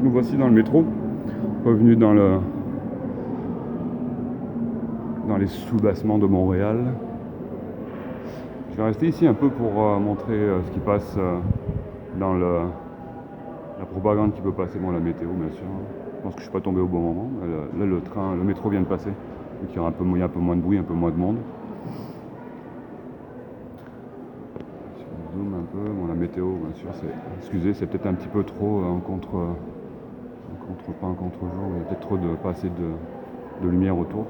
nous voici dans le métro, revenu dans les sous-bassements de Montréal. Je vais rester ici un peu pour montrer ce qui passe dans la propagande qui peut passer. Bon, la météo, bien sûr. Je pense que je suis pas tombé au bon moment. Là, le métro vient de passer. Donc il y a un peu moins de bruit, un peu moins de monde. Si on zoome un peu, bon, la météo, bien sûr, excusez, c'est peut-être un petit peu trop pas un contre-jour, mais il y a peut-être trop pas assez de lumière autour.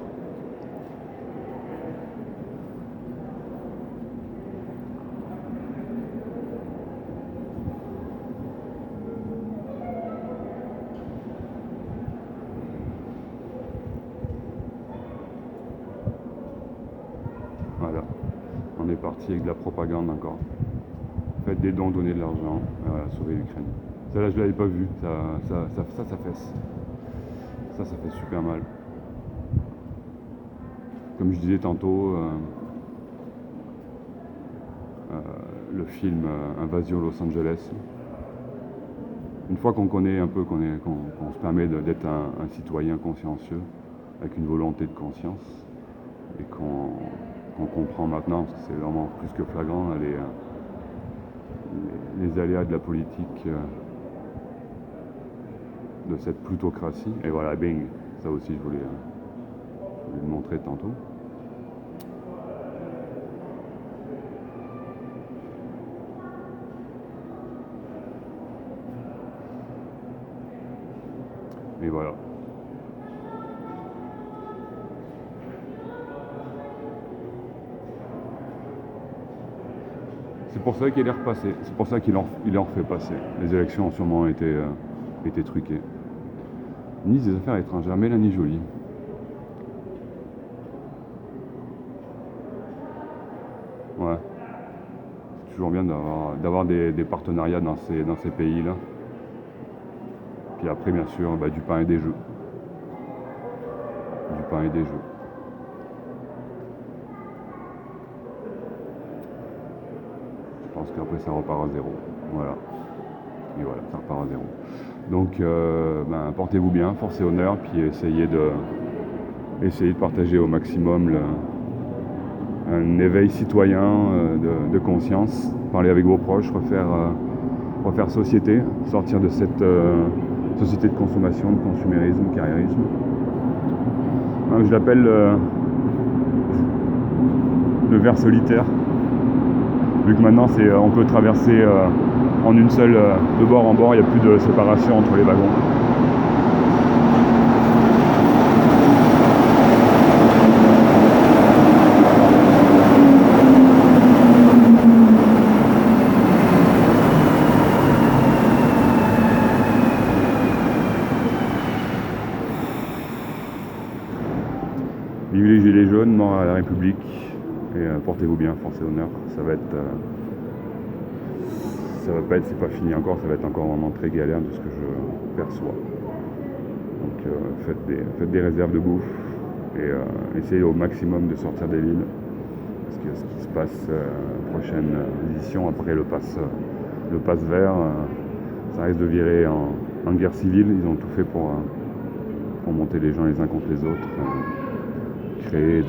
Voilà, on est parti avec de la propagande encore. Faites des dons, donnez de l'argent, voilà, sauvez l'Ukraine. Celle-là, je ne l'avais pas vue, ça fesse. Ça fait super mal. Comme je disais tantôt, le film Invasion Los Angeles, une fois qu'on connaît un peu, qu'on se permet d'être un citoyen consciencieux, avec une volonté de conscience, et qu'on comprend maintenant, parce que c'est vraiment plus que flagrant, les aléas de la politique, de cette plutocratie. Et voilà, bing, ça aussi je voulais le montrer tantôt. Et voilà. C'est pour ça qu'il est repassé, c'est pour ça qu'il en refait passer. Les élections ont sûrement été truquées. Ministre des Affaires étrangères, Mélanie Joly. Ouais. C'est toujours bien d'avoir des partenariats dans ces pays-là. Puis après, bien sûr, du pain et des jeux. Du pain et des jeux. Je pense qu'après, ça repart à zéro. Voilà. Et voilà, ça repart à zéro. Donc, portez-vous bien, force et honneur, puis essayez de partager au maximum un éveil citoyen de conscience, parler avec vos proches, refaire société, sortir de cette société de consommation, de consumérisme, carriérisme. Je l'appelle le ver solitaire, vu que maintenant on peut traverser en une seule, de bord en bord, il n'y a plus de séparation entre les wagons. Vive les gilets jaunes, mort à la République, et portez-vous bien, force et honneur. C'est pas fini encore, ça va être encore vraiment très galère de ce que je perçois. Donc faites des réserves de bouffe et essayez au maximum de sortir des villes. Parce que ce qui se passe prochaine édition après le pass vert, ça risque de virer en guerre civile. Ils ont tout fait pour monter les gens les uns contre les autres, créer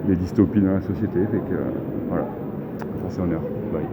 des dystopies dans la société. Fait que voilà, force et honneur. Bye.